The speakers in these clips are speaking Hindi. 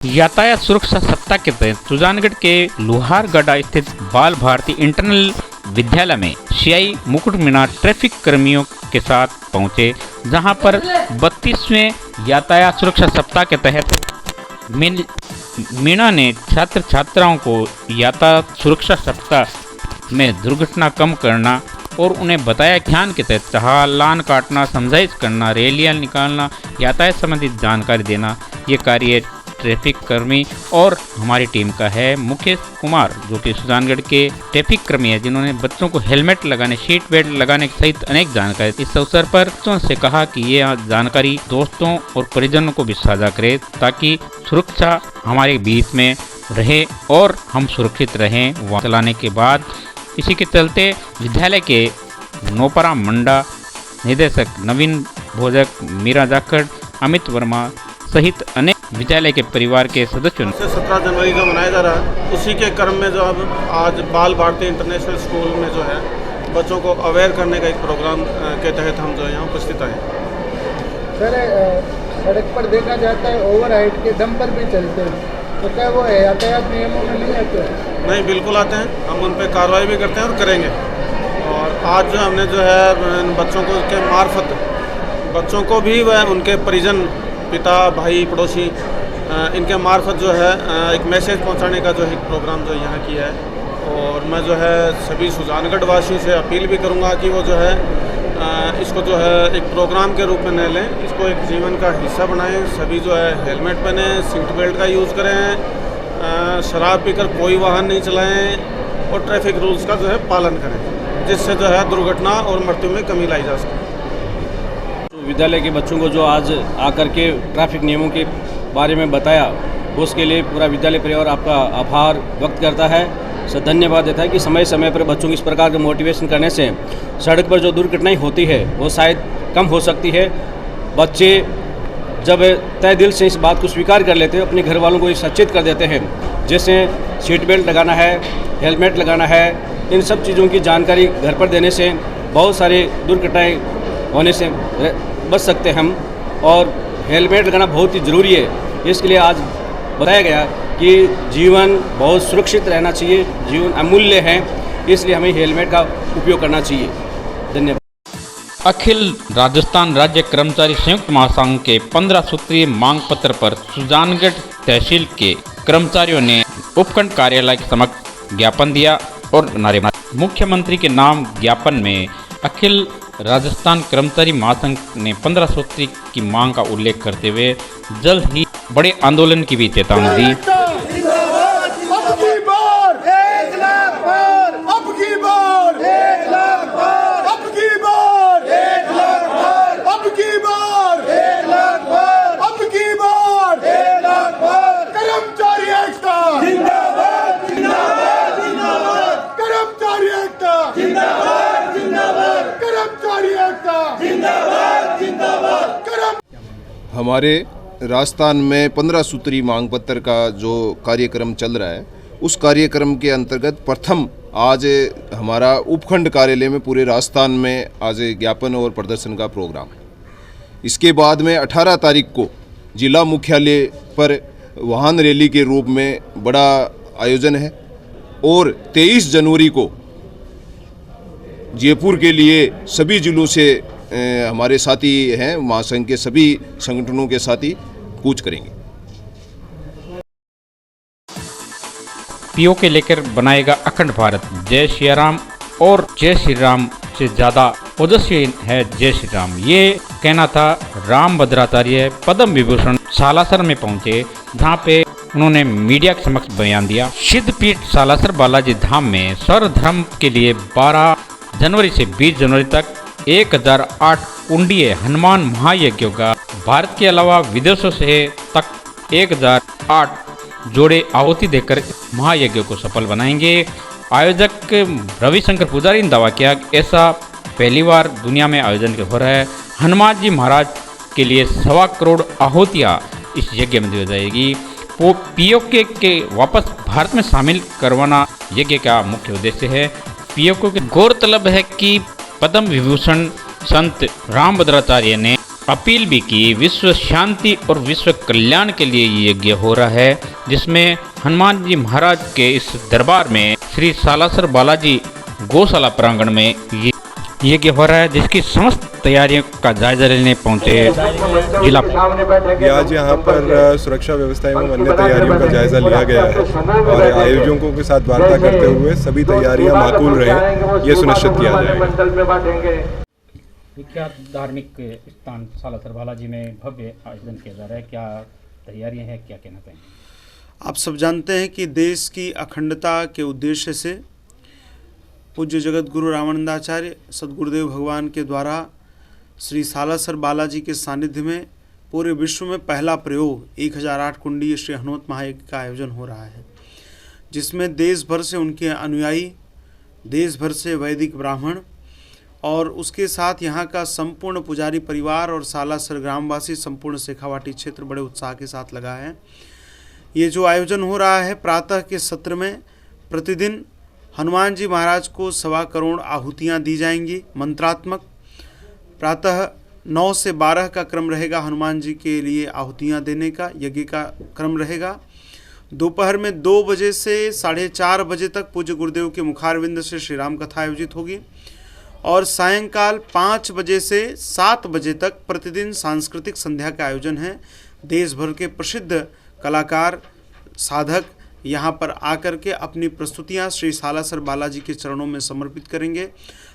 यातायात सुरक्षा सप्ताह के तहत सुजानगढ़ के लोहारगढ़ स्थित बाल भारती इंटरनल विद्यालय में सीआई मुकुट मीणा ट्रैफिक कर्मियों के साथ पहुंचे, जहां पर 32वें यातायात सुरक्षा सप्ताह के तहत मीणा ने छात्र छात्राओं को यातायात सुरक्षा सप्ताह में दुर्घटना कम करना और उन्हें बताया ध्यान के तहत चालान काटना, समझाइश करना, रैलियां निकालना, यातायात संबंधित जानकारी देना। ये कार्य ट्रैफिक कर्मी और हमारी टीम का है। मुकेश कुमार जो कि सुजानगढ़ के ट्रैफिक कर्मी है, जिन्होंने बच्चों को हेलमेट लगाने, सीट बेल्ट लगाने सहित अनेक जानकारी। इस अवसर पर बच्चों से कहा कि ये जानकारी दोस्तों और परिजनों को भी साझा करें ताकि सुरक्षा हमारे बीच में रहे और हम सुरक्षित रहें। वाहन चलाने के बाद इसी के चलते विद्यालय के नोपरा मंडा निदेशक नवीन भोजक, मीरा जाखड़, अमित वर्मा सहित अनेक विद्यालय के परिवार के सदस्यों ने 17 जनवरी को मनाया जा रहा है। उसी के क्रम में जो अब आज बाल भारती इंटरनेशनल स्कूल में जो है बच्चों को अवेयर करने का एक प्रोग्राम के तहत हम जो है यहाँ उपस्थित आए। सर, सड़क पर देखा जाता है ओवर हाइट के दम पर भी चलते हैं, तो क्या वो यातायात नियमों में नहीं आते? नहीं, बिल्कुल आते हैं। हम उन पर कार्रवाई भी करते हैं और करेंगे। और आज जो हमने जो है बच्चों को के मार्फत बच्चों को भी वह उनके परिजन, पिता, भाई, पड़ोसी, इनके मार्फत जो है एक मैसेज पहुंचाने का जो एक प्रोग्राम जो यहाँ किया है। और मैं जो है सभी सुजानगढ़ वासियों से अपील भी करूँगा कि वो जो है इसको जो है एक प्रोग्राम के रूप में न लें, इसको एक जीवन का हिस्सा बनाएं। सभी जो है हेलमेट पहने, सीट बेल्ट का यूज़ करें, शराब पीकर कोई वाहन नहीं चलाएं और ट्रैफिक रूल्स का जो है पालन करें, जिससे जो है दुर्घटना और मृत्यु में कमी लाई जा सके। विद्यालय के बच्चों को जो आज आकर के ट्रैफिक नियमों के बारे में बताया, उसके लिए पूरा विद्यालय परिवार आपका आभार व्यक्त करता है, धन्यवाद देता है कि समय समय पर बच्चों को इस प्रकार का मोटिवेशन करने से सड़क पर जो दुर्घटनाएं होती है वो शायद कम हो सकती है। बच्चे जब तय दिल से इस बात को स्वीकार कर लेते हैं, अपने घर वालों को सचेत कर देते हैं, जैसे सीट बेल्ट लगाना है, हेलमेट लगाना है, इन सब चीज़ों की जानकारी घर पर देने से बहुत सारे दुर्घटनाएँ होने से बच सकते हैं हम। और हेलमेट लगाना बहुत ही ज़रूरी है। इसके लिए आज बताया गया कि जीवन बहुत सुरक्षित रहना चाहिए, जीवन अमूल्य है, इसलिए हमें हेलमेट का उपयोग करना चाहिए। धन्यवाद। अखिल राजस्थान राज्य कर्मचारी संयुक्त महासंघ के 15 सूत्रीय मांग पत्र पर सुजानगढ़ तहसील के कर्मचारियों ने उपखंड कार्यालय के समक्ष ज्ञापन दिया और नारे मारे। मुख्यमंत्री के नाम ज्ञापन में अखिल राजस्थान कर्मचारी महासंघ ने 15 सूत्री की मांग का उल्लेख करते हुए जल्द ही बड़े आंदोलन की भी चेतावनी दी। हमारे राजस्थान में 15 सूत्री मांग पत्र का जो कार्यक्रम चल रहा है, उस कार्यक्रम के अंतर्गत प्रथम आज हमारा उपखंड कार्यालय में पूरे राजस्थान में आज ज्ञापन और प्रदर्शन का प्रोग्राम है। इसके बाद में 18 तारीख को जिला मुख्यालय पर वाहन रैली के रूप में बड़ा आयोजन है और 23 जनवरी को जयपुर के लिए सभी जिलों से हमारे साथी हैं, महासंघ के सभी संगठनों के साथी कूच करेंगे। पीओ के लेकर बनाएगा अखंड भारत, जय श्री राम और जय श्री राम से ज्यादा ओजस्वी है जय श्री राम। ये कहना था राम भद्राचार्य पद्म विभूषण सालासर में पहुंचे, जहां पे उन्होंने मीडिया के समक्ष बयान दिया। सिद्धपीठ सालासर बालाजी धाम में सर्वधर्म के लिए 12 जनवरी से 20 जनवरी तक 1008 कुंडीय हनुमान महायज्ञों का भारत के अलावा विदेशों से तक 1008 जोड़े आहुति देकर महायज्ञों को सफल बनाएंगे। आयोजक रविशंकर पुजारी ने दावा किया कि ऐसा पहली बार दुनिया में आयोजन हो रहा है। हनुमान जी महाराज के लिए 1.25 करोड़ आहुतियाँ इस यज्ञ में दी जाएगी। पीओके के वापस भारत में शामिल करवाना यज्ञ का मुख्य उद्देश्य है। पीओके के गौरतलब है कि पद्म विभूषण संत रामभद्राचार्य ने अपील भी की। विश्व शांति और विश्व कल्याण के लिए ये यज्ञ हो रहा है, जिसमें हनुमान जी महाराज के इस दरबार में श्री सालासर बालाजी गौशाला प्रांगण में ये यज्ञ हो रहा है, जिसकी समस्त तैयारियों का जायजा लेने पहुंचे जिला। आज यहाँ पर सुरक्षा व्यवस्था एवं अन्य तैयारियों का जायजा लिया गया है और आयोजकों के साथ वार्ता करते हुए सभी तैयारियां माकूल रहे ये सुनिश्चित किया जाएगा। विख्यात धार्मिक स्थान सालासर बालाजी में भव्य आयोजन किया जा रहा है, क्या तैयारियां हैं, क्या कहना चाहेंगे? आप सब जानते हैं कि देश की अखंडता के उद्देश्य से पूज्य जगत गुरु रामानंदाचार्य सद्गुरुदेव भगवान के द्वारा श्री सालासर बालाजी के सानिध्य में पूरे विश्व में पहला प्रयोग 1008 कुंडी श्री हनुमत महायज्ञ का आयोजन हो रहा है, जिसमें देश भर से उनके अनुयायी, देश भर से वैदिक ब्राह्मण और उसके साथ यहाँ का संपूर्ण पुजारी परिवार और सालासर ग्रामवासी संपूर्ण शेखावाटी क्षेत्र बड़े उत्साह के साथ लगा है। ये जो आयोजन हो रहा है, प्रातः के सत्र में प्रतिदिन हनुमान जी महाराज को 1.25 करोड़ आहुतियाँ दी जाएंगी मंत्रात्मक। प्रातः 9 से 12 का क्रम रहेगा हनुमान जी के लिए आहुतियाँ देने का, यज्ञ का क्रम रहेगा। दोपहर में 2 बजे से 4:30 बजे तक पूज्य गुरुदेव के मुखारविंद से श्री राम कथा आयोजित होगी और सायंकाल 5 बजे से 7 बजे तक प्रतिदिन सांस्कृतिक संध्या का आयोजन है। देश भर के प्रसिद्ध कलाकार, साधक यहाँ पर आकर के अपनी प्रस्तुतियाँ श्री सालासर बालाजी के चरणों में समर्पित करेंगे,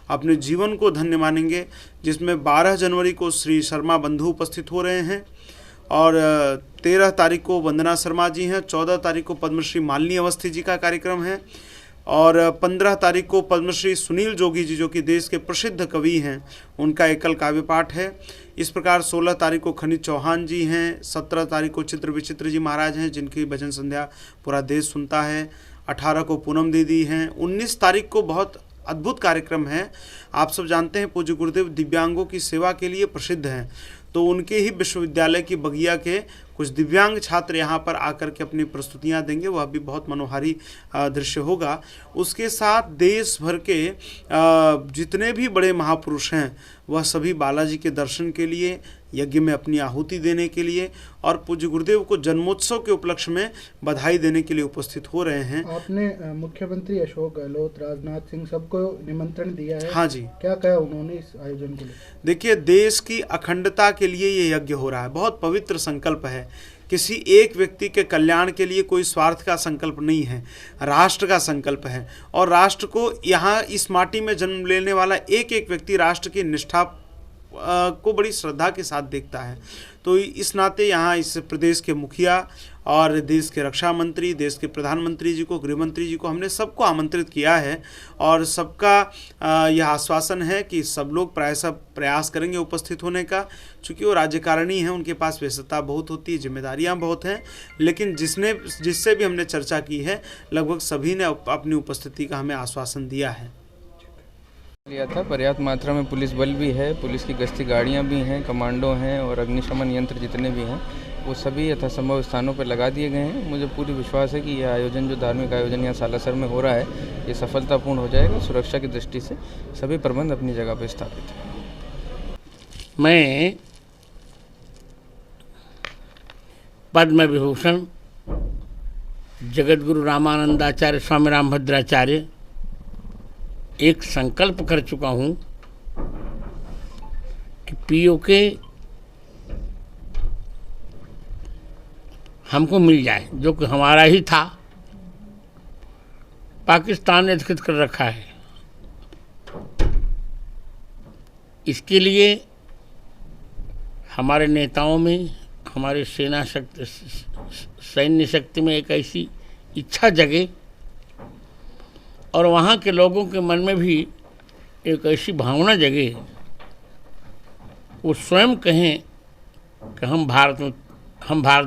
अपने जीवन को धन्य मानेंगे, जिसमें 12 जनवरी को श्री शर्मा बंधु उपस्थित हो रहे हैं और 13 तारीख को वंदना शर्मा जी हैं, 14 तारीख को पद्मश्री मालिनी अवस्थी जी का कार्यक्रम है और 15 तारीख को पद्मश्री सुनील जोगी जी, जो कि देश के प्रसिद्ध कवि हैं, उनका एकल काव्य पाठ है। इस प्रकार 16 तारीख को खनिज चौहान जी हैं, 17 तारीख को चित्र विचित्र जी महाराज हैं, जिनकी भजन संध्या पूरा देश सुनता है, 18 को पूनम दीदी हैं, 19 तारीख को बहुत अद्भुत कार्यक्रम है। आप सब जानते हैं पूज्य गुरुदेव दिव्यांगों की सेवा के लिए प्रसिद्ध हैं, तो उनके ही विश्वविद्यालय की बगिया के कुछ दिव्यांग छात्र यहाँ पर आकर के अपनी प्रस्तुतियाँ देंगे, वह भी बहुत मनोहारी दृश्य होगा। उसके साथ देश भर के जितने भी बड़े महापुरुष हैं वह सभी बालाजी के दर्शन के लिए, यज्ञ में अपनी आहुति देने के लिए और पूज्य गुरुदेव को जन्मोत्सव के उपलक्ष्य में बधाई देने के लिए उपस्थित हो रहे हैं। आपने मुख्यमंत्री अशोक गहलोत, राजनाथ सिंह सबको निमंत्रण दिया है। हाँ जी, क्या कहा उन्होंने इस आयोजन के लिए? देखिए, देश की अखंडता के लिए ये यज्ञ हो रहा है, बहुत पवित्र संकल्प है। किसी एक व्यक्ति के कल्याण के लिए कोई स्वार्थ का संकल्प नहीं है, राष्ट्र का संकल्प है और राष्ट्र को यहाँ इस माटी में जन्म लेने वाला एक एक व्यक्ति राष्ट्र की निष्ठा को बड़ी श्रद्धा के साथ देखता है। तो इस नाते यहाँ इस प्रदेश के मुखिया और देश के रक्षा मंत्री, देश के प्रधानमंत्री जी को, गृह मंत्री जी को, हमने सबको आमंत्रित किया है और सबका यह आश्वासन है कि सब लोग प्रायः प्रयास करेंगे उपस्थित होने का। चूँकि वो राज्यकारिणी हैं, उनके पास व्यस्तता बहुत होती है, जिम्मेदारियां बहुत हैं, लेकिन जिससे भी हमने चर्चा की है लगभग सभी ने अपनी उपस्थिति का हमें आश्वासन दिया है। लिया था। पर्याप्त मात्रा में पुलिस बल भी है, पुलिस की गश्ती गाड़ियां भी हैं, कमांडो हैं और अग्निशमन यंत्र जितने भी हैं वो सभी यथासंभव स्थानों पर लगा दिए गए हैं। मुझे पूरी विश्वास है कि यह आयोजन, जो धार्मिक आयोजन यहाँ सालासर में हो रहा है, ये सफलतापूर्ण हो जाएगा। सुरक्षा की दृष्टि से सभी प्रबंध अपनी जगह पर स्थापित हैं। मैं पद्म विभूषण जगतगुरु रामानंदाचार्य स्वामी रामभद्राचार्य एक संकल्प कर चुका हूँ कि पीओके हमको मिल जाए, जो कि हमारा ही था, पाकिस्तान ने अधिकृत कर रखा है। इसके लिए हमारे नेताओं में, हमारे सैन्य शक्ति में एक ऐसी इच्छा जगे और वहाँ के लोगों के मन में भी एक ऐसी भावना जगे, वो स्वयं कहें कि हम भारत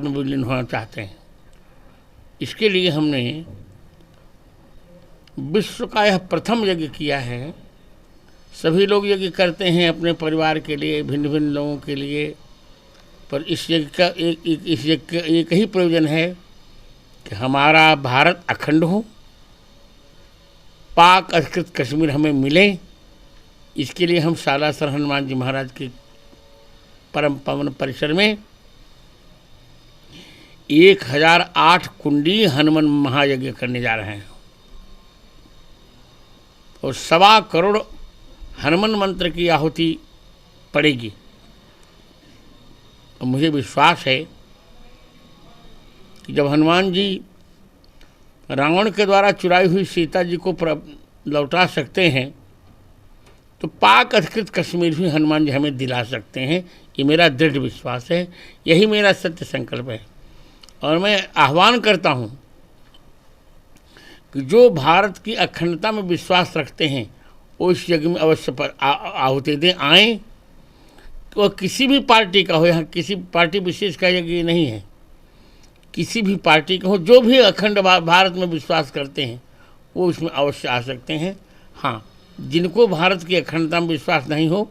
में विलीन होना चाहते हैं। इसके लिए हमने विश्व का यह प्रथम यज्ञ किया है। सभी लोग यज्ञ करते हैं अपने परिवार के लिए, भिन्न भिन्न लोगों के लिए, पर इस यज्ञ का एक ही प्रयोजन है कि हमारा भारत अखंड हो, पाक अधिकृत कश्मीर हमें मिले। इसके लिए हम सालासर हनुमान जी महाराज के परम पावन परिसर में 1008 कुंडी हनुमान महायज्ञ करने जा रहे हैं और 1.25 करोड़ हनुमान मंत्र की आहुति पड़ेगी। और मुझे विश्वास है कि जब हनुमान जी रावण के द्वारा चुराई हुई सीता जी को लौटा सकते हैं तो पाक अधिकृत कश्मीर भी हनुमान जी हमें दिला सकते हैं। ये मेरा दृढ़ विश्वास है, यही मेरा सत्य संकल्प है। और मैं आह्वान करता हूँ कि जो भारत की अखंडता में विश्वास रखते हैं वो इस यज्ञ में अवश्य पर आहुति दें, आएँ। वो किसी भी पार्टी का हो, यहाँ किसी पार्टी विशेष का यज्ञ नहीं है, किसी भी पार्टी का हो, जो भी अखंड भारत में विश्वास करते हैं वो इसमें अवश्य आ सकते हैं। हाँ, जिनको भारत की अखंडता में विश्वास नहीं हो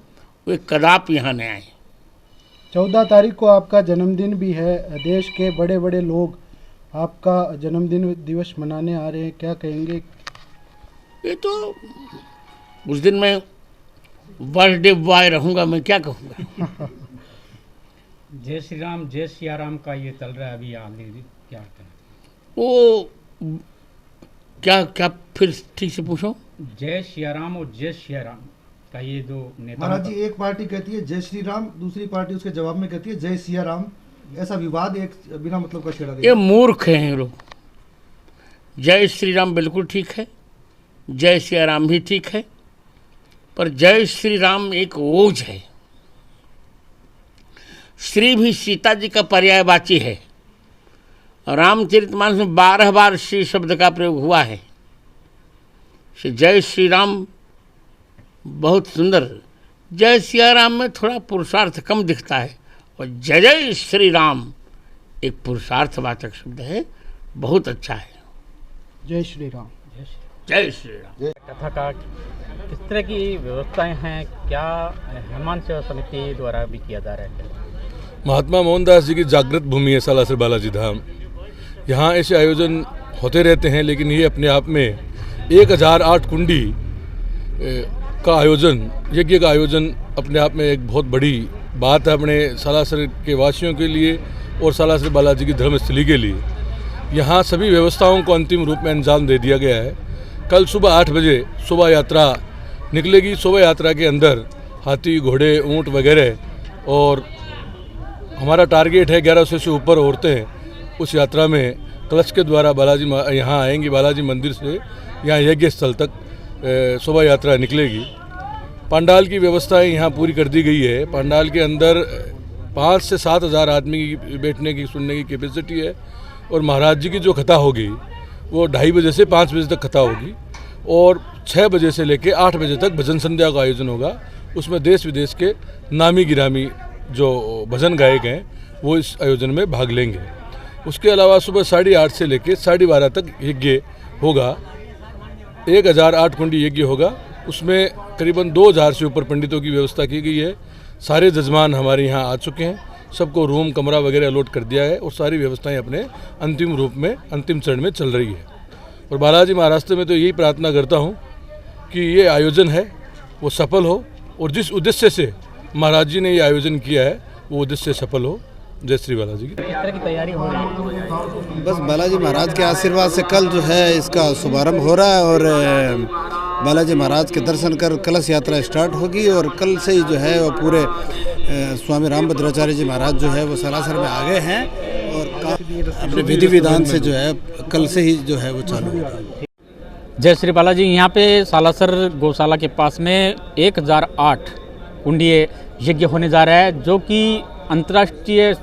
वे कदापि यहाँ न आए। 14 तारीख को आपका जन्मदिन भी है, देश के बड़े बड़े लोग आपका जन्मदिन दिवस मनाने आ रहे हैं, क्या कहेंगे? ये तो उस दिन मैं बर्थडे बॉय रहूँगा, मैं क्या कहूँगा। जय श्री राम जय सिया राम का ये चल रहा है अभी, आगे क्या करें? वो क्या फिर ठीक से पूछो। जय सिया राम और जय सिया राम का ये दो नेता। महाराज जी, एक पार्टी कहती है जय श्री राम, दूसरी पार्टी उसके जवाब में कहती है जय सिया राम। ऐसा विवाद एक बिना मतलब का छेड़ा दिया। ये मूर्ख हैं लोग। जय श्री राम बिल्कुल ठीक है, जय सिया राम भी ठीक है, पर जय श्री राम एक ओझ है। श्री भी सीता जी का पर्यायवाची है। रामचरितमानस में 12 बार श्री शब्द का प्रयोग हुआ है। जय श्री राम बहुत सुंदर, जय सिया राम में थोड़ा पुरुषार्थ कम दिखता है और जय जय श्री राम एक पुरुषार्थवाचक शब्द है, बहुत अच्छा है। जय श्री राम। जय श्री राम। कथा का किस तरह की व्यवस्थाएं हैं, क्या हनुमान सेवा समिति द्वारा भी किया जा रहा है? महात्मा मोहनदास जी की जागृत भूमि है सालासर बालाजी धाम। यहाँ ऐसे आयोजन होते रहते हैं, लेकिन ये अपने आप में 1008 कुंडी का आयोजन, यज्ञ का आयोजन अपने आप में एक बहुत बड़ी बात है अपने सालासर के वासियों के लिए और सालासर बालाजी की धर्मस्थली के लिए। यहाँ सभी व्यवस्थाओं को अंतिम रूप में अंजाम दे दिया गया है। कल सुबह 8 बजे शोभा यात्रा निकलेगी। शोभा यात्रा के अंदर हाथी, घोड़े, ऊँट वगैरह, और हमारा टारगेट है 1100 से ऊपर औरतें उस यात्रा में कलश के द्वारा बालाजी यहाँ आएंगी। बालाजी मंदिर से यहाँ यज्ञ स्थल तक शोभा यात्रा निकलेगी। पंडाल की व्यवस्थाएं यहाँ पूरी कर दी गई है। पंडाल के अंदर 5 से 7 हज़ार आदमी की बैठने की, सुनने की कैपेसिटी है। और महाराज जी की जो कथा होगी वो 2:30 बजे से 5 बजे तक कथा होगी और 6 बजे से लेकर 8 बजे तक भजन संध्या का आयोजन होगा। उसमें देश विदेश के नामी गिरामी जो भजन गायक हैं वो इस आयोजन में भाग लेंगे। उसके अलावा सुबह 8:30 से लेकर 12:30 तक यज्ञ होगा। 1008 कुंडी यज्ञ होगा। उसमें करीबन 2000 से ऊपर पंडितों की व्यवस्था की गई है। सारे जजमान हमारे यहाँ आ चुके हैं, सबको रूम, कमरा वगैरह अलॉट कर दिया है और सारी व्यवस्थाएं अपने अंतिम रूप में, अंतिम चरण में चल रही है। और बालाजी महाराष्ट्र में तो यही प्रार्थना करता हूँ कि ये आयोजन है वो सफल हो और जिस उद्देश्य से महाराज जी ने ये आयोजन किया है वो उद्देश्य सफल हो। जय श्री बालाजी की। किस तरह की तैयारी हो रही है? बस बालाजी महाराज के आशीर्वाद से कल जो है इसका शुभारंभ हो रहा है और बालाजी महाराज के दर्शन कर कलश यात्रा स्टार्ट होगी। और कल से ही जो है वो पूरे स्वामी रामभद्राचार्य जी महाराज जो है वो सालासर में आ गए हैं और अपने विधि विधान से जो है कल से ही जो है वो चालू होगा। जय श्री बालाजी। यहाँ पे सालासर गौशाला के पास में 1008 कुंडीय यज्ञ होने जा रहा है, जो कि अंतर्राष्ट्रीय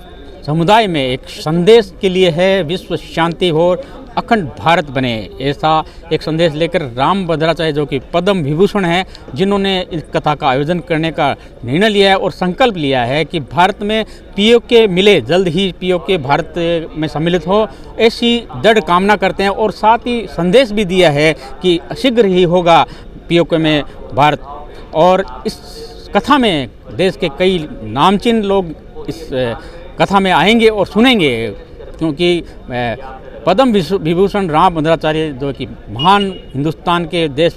समुदाय में एक संदेश के लिए है, विश्व शांति हो, अखंड भारत बने, ऐसा एक संदेश लेकर रामभद्राचार्य जो कि पद्म विभूषण हैं, जिन्होंने इस कथा का आयोजन करने का निर्णय लिया है और संकल्प लिया है कि भारत में पीओके मिले, जल्द ही पीओके भारत में सम्मिलित हो, ऐसी दृढ़ कामना करते हैं। और साथ ही संदेश भी दिया है कि शीघ्र ही होगा पीओके में भारत। और इस कथा में देश के कई नामचीन लोग इस कथा में आएंगे और सुनेंगे, क्योंकि पद्म विभूषण रामभद्राचार्य जो कि महान हिंदुस्तान के देश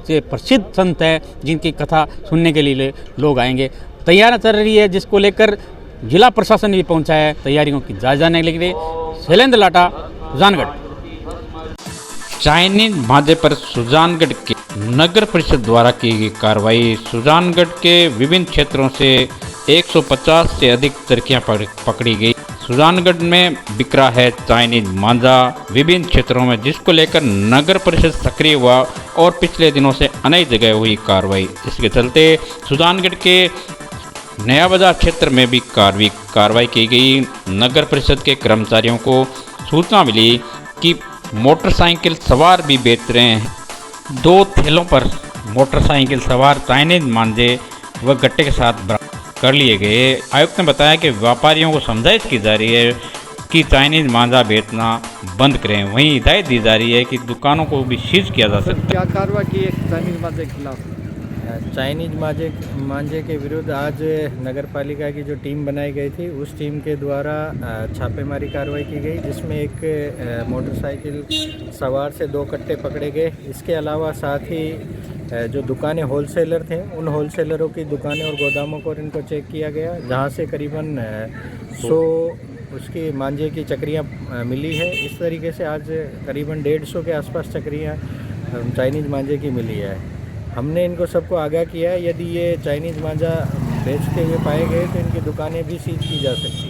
से प्रसिद्ध संत है, जिनकी कथा सुनने के लिए लोग आएंगे। तैयारियां चल रही है, जिसको लेकर जिला प्रशासन भी पहुंचा है तैयारियों की जायजा लेने के लिए। शैलेंद्र लाटा, सुजानगढ़। चाइनीज मांझे पर सुजानगढ़ के नगर परिषद द्वारा की गई कार्रवाई। सुजानगढ़ के विभिन्न क्षेत्रों से 150 से अधिक चरखियां पकड़ी गई। सुजानगढ़ में बिक रहा है चाइनीज मांझा विभिन्न क्षेत्रों में, जिसको लेकर नगर परिषद सक्रिय हुआ और पिछले दिनों से अनेक जगह हुई कार्रवाई। इसके चलते सुजानगढ़ के नया बाजार क्षेत्र में भी कार्रवाई की गई। नगर परिषद के कर्मचारियों को सूचना मिली कि मोटरसाइकिल सवार भी बेच रहे हैं। 2 ठेलों पर मोटरसाइकिल सवार चाइनीज मांझे व गट्टे के साथ बरामद कर लिए गए। आयुक्त ने बताया कि व्यापारियों को समझाइश की जा रही है कि चाइनीज मांझा बेचना बंद करें। वहीं हिदायत दी जा रही है कि दुकानों को भी सीज किया जा सकता है। क्या कार्रवाई की है चाइनीज मांझे के खिलाफ? चाइनीज मांझे के विरुद्ध आज नगर पालिका की जो टीम बनाई गई थी, उस टीम के द्वारा छापेमारी कार्रवाई की गई, जिसमें एक मोटरसाइकिल सवार से 2 कट्टे पकड़े गए। इसके अलावा साथ ही जो दुकानें होलसेलर थे, उन होलसेलरों की दुकानें और गोदामों को इनको चेक किया गया, जहां से करीबन 100 उसकी मांझे की चक्रियाँ मिली है। इस तरीके से आज करीबन 150 के आसपास चक्रियाँ चाइनीज मांझे की मिली है। हमने इनको सबको आगाह किया है, यदि ये चाइनीज़ मांझा बेचते हुए पाए गए तो इनकी दुकानें भी सीज की जा सकती हैं।